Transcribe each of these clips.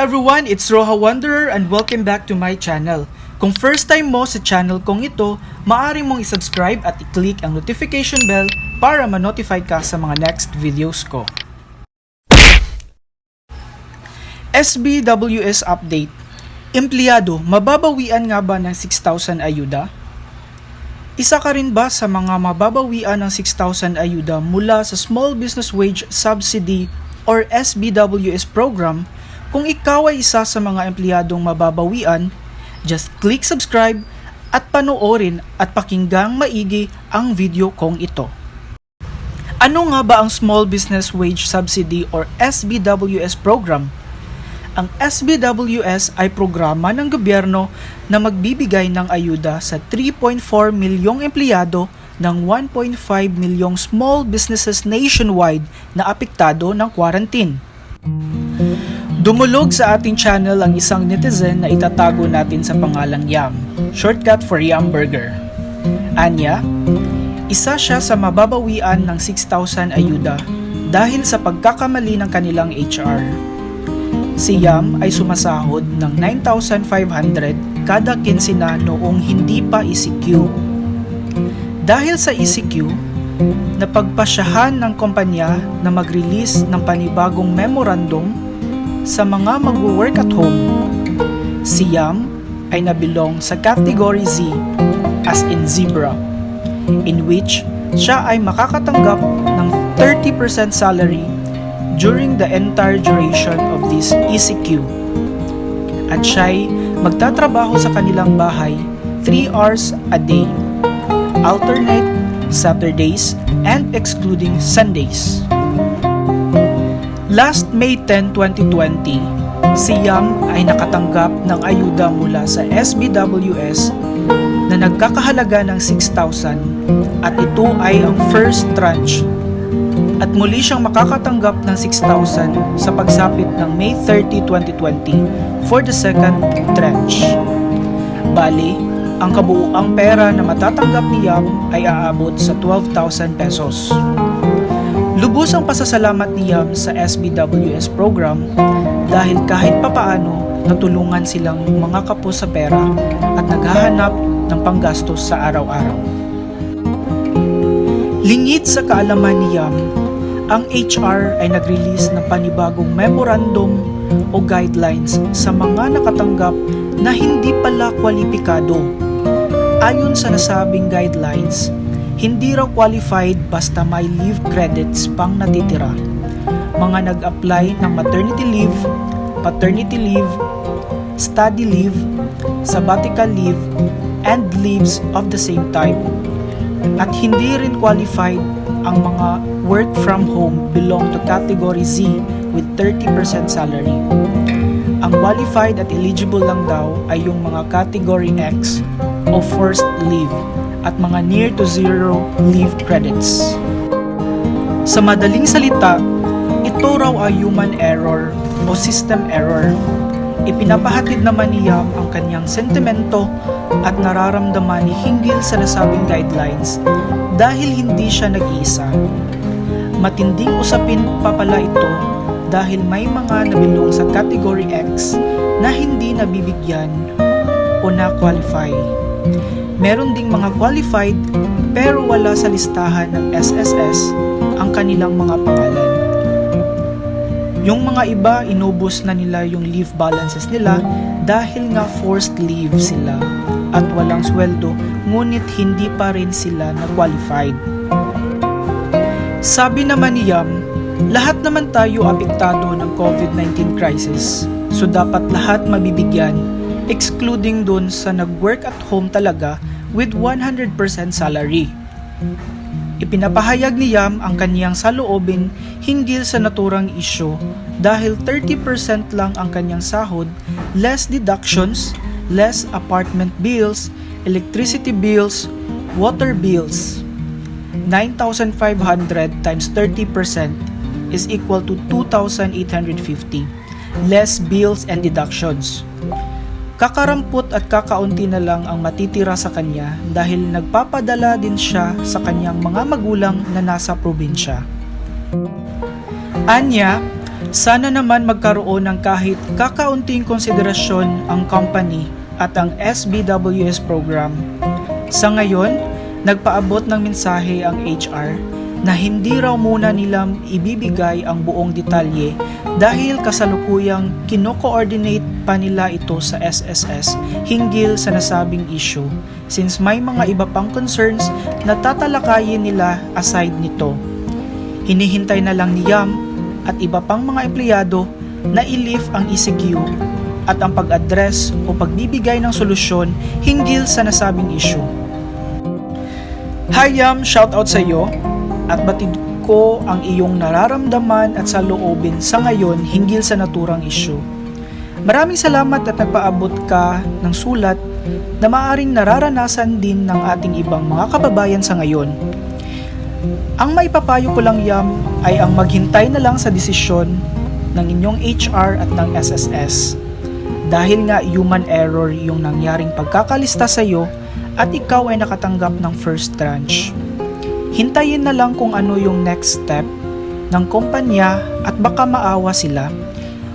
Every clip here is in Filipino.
everyone, it's Roha Wanderer and welcome back to my channel. Kung first time mo sa channel kong ito, maaari mong isubscribe at i-click ang notification bell para ma-notify ka sa mga next videos ko. SBWS Update. Empleyado, mababawian nga ba ng 6,000 ayuda? Isa ka rin ba sa mga mababawian ng 6,000 ayuda mula sa Small Business Wage Subsidy or SBWS program? Kung ikaw ay isa sa mga empleyadong mababawian, just click subscribe at panoorin at pakinggang maigi ang video kong ito. Ano nga ba ang Small Business Wage Subsidy or SBWS program? Ang SBWS ay programa ng gobyerno na magbibigay ng ayuda sa 3.4 milyong empleyado ng 1.5 milyong small businesses nationwide na apektado ng quarantine. Dumulog sa ating channel ang isang netizen na itatago natin sa pangalang Yam, shortcut for Yam Burger. Anya, isa siya sa mababawian ng 6,000 ayuda dahil sa pagkakamali ng kanilang HR. Si Yam ay sumasahod ng 9,500 kada kinsina noong hindi pa ECQ. Dahil sa ECQ, napagpasyahan ng kumpanya na mag-release ng panibagong memorandum sa mga mag-work at home. Si Yam ay nabilong sa Category Z as in zebra, in which siya ay makakatanggap ng 30% salary during the entire duration of this ECQ. At siya'y magtatrabaho sa kanilang bahay 3 hours a day, alternate Saturdays and excluding Sundays. Last May 10, 2020, si Yam ay nakatanggap ng ayuda mula sa SBWS na nagkakahalaga ng 6,000 at ito ay ang first tranche. At muli siyang makakatanggap ng 6,000 sa pagsapit ng May 30, 2020 for the second tranche. Bali, ang kabuuang pera na matatanggap ni Yam ay aabot sa 12,000 pesos. Lubos ang pasasalamat ni Yam sa SBWS program dahil kahit papaano natulungan silang mga kapos sa pera at naghahanap ng panggastos sa araw-araw. Lingid sa kaalaman ni Yam, ang HR ay nag-release ng panibagong memorandum o guidelines sa mga nakatanggap na hindi pala kwalipikado. Ayon sa nasabing guidelines, hindi raw qualified basta may leave credits pang natitira. Mga nag-apply ng maternity leave, paternity leave, study leave, sabbatical leave, and leaves of the same type. At hindi rin qualified ang mga work from home belong to Category Z with 30% salary. Ang qualified at eligible lang daw ay yung mga Category X o forced leave at mga near to zero leave credits. Sa madaling salita, ito raw ay human error o system error. Ipinapahatid naman ni Yam ang kanyang sentimento at nararamdaman hinggil sa nasabing guidelines dahil hindi siya nag-iisa. Matinding usapin pa pala ito dahil may mga nabilong sa Category X na hindi nabibigyan o na-qualify. Meron ding mga qualified pero wala sa listahan ng SSS ang kanilang mga pangalan. Yung mga iba, inubos na nila yung leave balances nila dahil nga forced leave sila at walang sweldo, ngunit hindi pa rin sila na-qualified. Sabi naman ni Yam, lahat naman tayo apektado ng COVID-19 crisis, so dapat lahat mabibigyan, excluding dun sa nag-work at home talaga with 100% salary. Ipinapahayag ni Yam ang kaniyang saloobin hinggil sa naturang isyu dahil 30% lang ang kanyang sahod, less deductions, less apartment bills, electricity bills, water bills. 9,500 times 30% is equal to 2,850, less bills and deductions. Kakarampot at kakaunti na lang ang matitira sa kanya dahil nagpapadala din siya sa kanyang mga magulang na nasa probinsya. Anya, Sana naman magkaroon ng kahit kakaunting konsiderasyon ang company at ang SBWS program. Sa ngayon, nagpaabot ng mensahe ang HR na hindi raw muna nilang ibibigay ang buong detalye dahil kasalukuyang kino-coordinate pa nila ito sa SSS hinggil sa nasabing issue since may mga iba pang concerns na tatalakayin nila aside nito. Hinihintay na lang ni Yam at iba pang mga empleyado na i-lift ang ECQ at ang pag-address o pagbibigay ng solusyon hinggil sa nasabing issue. Hi Yam, shoutout sa iyo at batid ko ang iyong nararamdaman at saloobin sa ngayon hinggil sa naturang issue. Maraming salamat at nagpaabot ka ng sulat na maaring nararanasan din ng ating ibang mga kababayan sa ngayon. Ang maipapayo ko lang Yam ay ang maghintay na lang sa desisyon ng inyong HR at ng SSS. Dahil nga human error yung nangyaring pagkakalista sa iyo at ikaw ay nakatanggap ng first tranche. Hintayin na lang kung ano yung next step ng kumpanya at baka maawa sila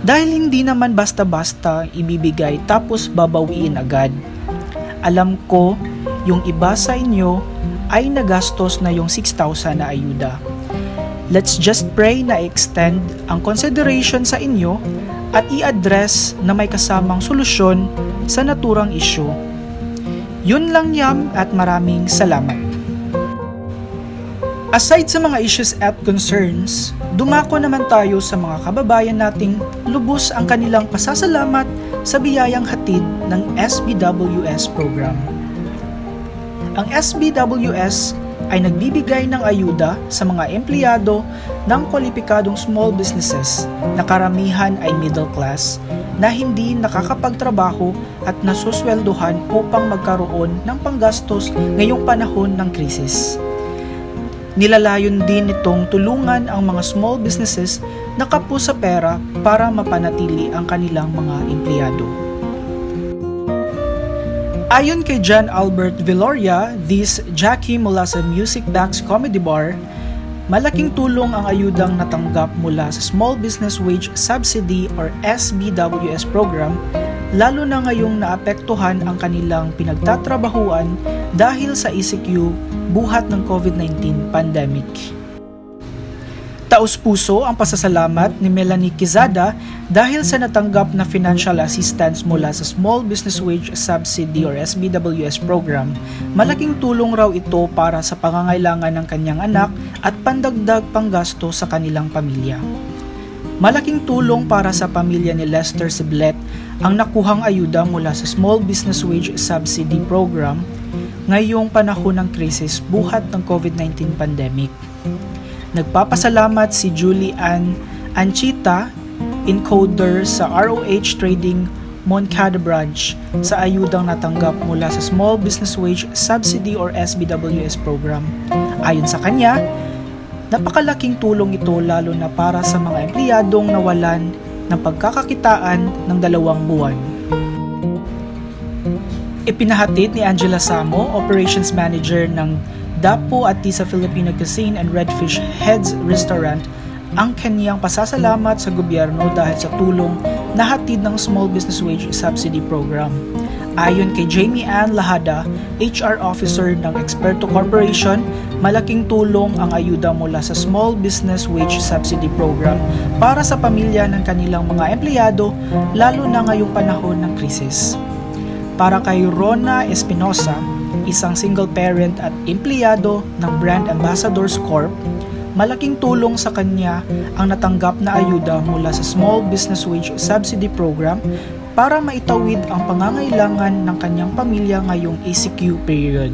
dahil hindi naman basta-basta ibibigay tapos babawiin agad. Alam ko yung iba sa inyo ay nagastos na yung 6,000 na ayuda. Let's just pray na extend ang consideration sa inyo at i-address na may kasamang solusyon sa naturang issue. Yun lang Yam at maraming salamat. Aside sa mga issues at concerns, dumako naman tayo sa mga kababayan nating lubos ang kanilang pasasalamat sa biyayang hatid ng SBWS program. Ang SBWS ay nagbibigay ng ayuda sa mga empleyado ng kwalipikadong small businesses na karamihan ay middle class na hindi nakakapagtrabaho at nasusweldohan upang magkaroon ng panggastos ngayong panahon ng krisis. Nilalayon din nitong tulungan ang mga small businesses na kapo sa pera para mapanatili ang kanilang mga empleyado. Ayon kay John Albert Villoria, this Jackie mula sa Music Box Comedy Bar, malaking tulong ang ayudang natanggap mula sa Small Business Wage Subsidy or SBWS program, lalo na ngayong naapektuhan ang kanilang pinagtatrabahuan dahil sa ECQ buhat ng COVID-19 pandemic. Taos-puso ang pasasalamat ni Melanie Quezada dahil sa natanggap na financial assistance mula sa Small Business Wage Subsidy or SBWS program. Malaking tulong raw ito para sa pangangailangan ng kanyang anak at pandagdag panggasto sa kanilang pamilya. Malaking tulong para sa pamilya ni Lester Siblet ang nakuhang ayuda mula sa Small Business Wage Subsidy program ngayong panahon ng krisis buhat ng COVID-19 pandemic. Nagpapasalamat si Julie Ann Anchita, encoder sa ROH Trading Moncada Branch sa ayudang natanggap mula sa Small Business Wage Subsidy or SBWS program. Ayon sa kanya, napakalaking tulong ito lalo na para sa mga empleyadong nawalan ng pagkakakitaan ng 2 buwan. Ipinahatid ni Angela Samo, Operations Manager ng Dapo at Tisa Filipino Cuisine and Redfish Heads Restaurant, ang kanyang pasasalamat sa gobyerno dahil sa tulong na hatid ng Small Business Wage Subsidy Program. Ayon kay Jamie Ann Lahada, HR Officer ng Experto Corporation, malaking tulong ang ayuda mula sa Small Business Wage Subsidy Program para sa pamilya ng kanilang mga empleyado lalo na ngayong panahon ng krisis. Para kay Rona Espinosa, isang single parent at empleyado ng Brand Ambassadors Corp, malaking tulong sa kanya ang natanggap na ayuda mula sa Small Business Wage Subsidy Program para maitawid ang pangangailangan ng kanyang pamilya ngayong ECQ period.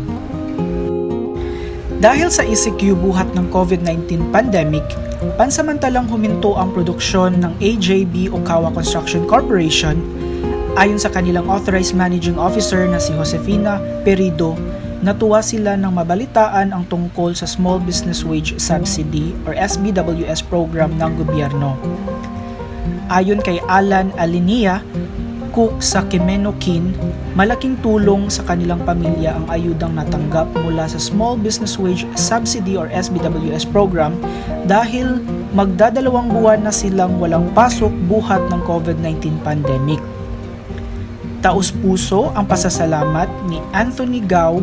Dahil sa ECQ buhat ng COVID-19 pandemic, pansamantalang huminto ang produksyon ng AJB Okawa Construction Corporation. Ayon sa kanilang Authorized Managing Officer na si Josefina Perido, natuwa sila nang mabalitaan ang tungkol sa Small Business Wage Subsidy or SBWS program ng gobyerno. Ayon kay Alan Alinia, cook sa Kimenokin, malaking tulong sa kanilang pamilya ang ayudang natanggap mula sa Small Business Wage Subsidy or SBWS program dahil magdadalawang buwan na silang walang pasok buhat ng COVID-19 pandemic. Taus-puso ang pasasalamat ni Anthony Gao,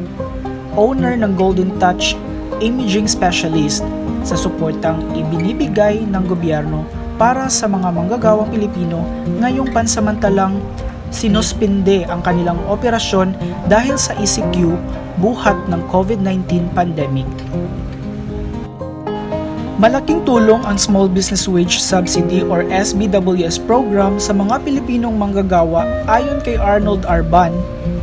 owner ng Golden Touch Imaging Specialist, sa suportang ibinibigay ng gobyerno para sa mga manggagawang Pilipino ngayong pansamantalang sinuspinde ang kanilang operasyon dahil sa ECQ buhat ng COVID-19 pandemic. Malaking tulong ang Small Business Wage Subsidy or SBWS program sa mga Pilipinong manggagawa ayon kay Arnold Arban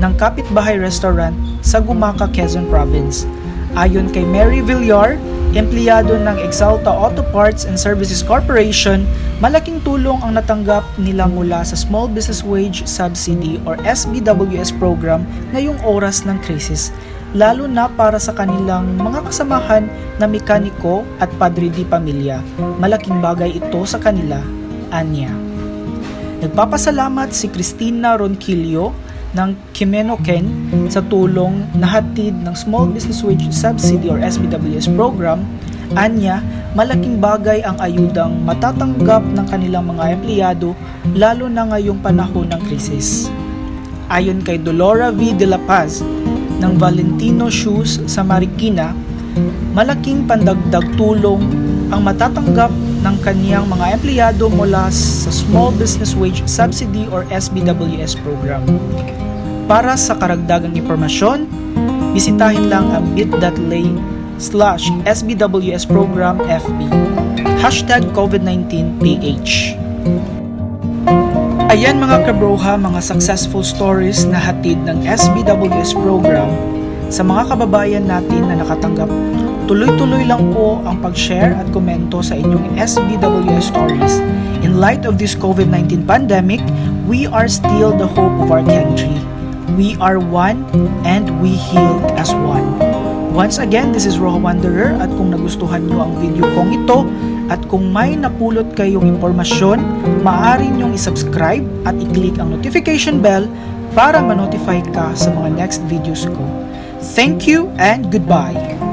ng Kapitbahay Restaurant sa Gumaca, Quezon Province. Ayon kay Mary Villar, empleyado ng Exalta Auto Parts and Services Corporation, malaking tulong ang natanggap nila mula sa Small Business Wage Subsidy or SBWS program ngayong oras ng krisis, lalo na para sa kanilang mga kasamahan na mekaniko at padre di pamilya. Malaking bagay ito sa kanila, anya. Nagpapasalamat si Cristina Ronquillo ng Kimenokin sa tulong na hatid ng Small Business Wage Subsidy or SBWS program. Anya, malaking bagay ang ayudang matatanggap ng kanilang mga empleyado lalo na ngayong panahon ng krisis. Ayon kay Dolora V. De La Paz ng Valentino Shoes sa Marikina, malaking pandagdag tulong ang matatanggap ng kaniyang mga empleyado mula sa Small Business Wage Subsidy or SBWS program. Para sa karagdagang impormasyon, bisitahin lang ang bit.ly/SBWS program FB #COVID-19PH. Ayan mga kabroha, mga successful stories na hatid ng SBWS program sa mga kababayan natin na nakatanggap. Tuloy-tuloy lang po ang pag-share at komento sa inyong SBWS stories. In light of this COVID-19 pandemic, we are still the hope of our country. We are one and we heal as one. Once again, this is Rojo Wanderer at kung nagustuhan nyo ang video kong ito at kung may napulot kayong impormasyon, maaari nyong isubscribe at i-click ang notification bell para ma-notify ka sa mga next videos ko. Thank you and goodbye!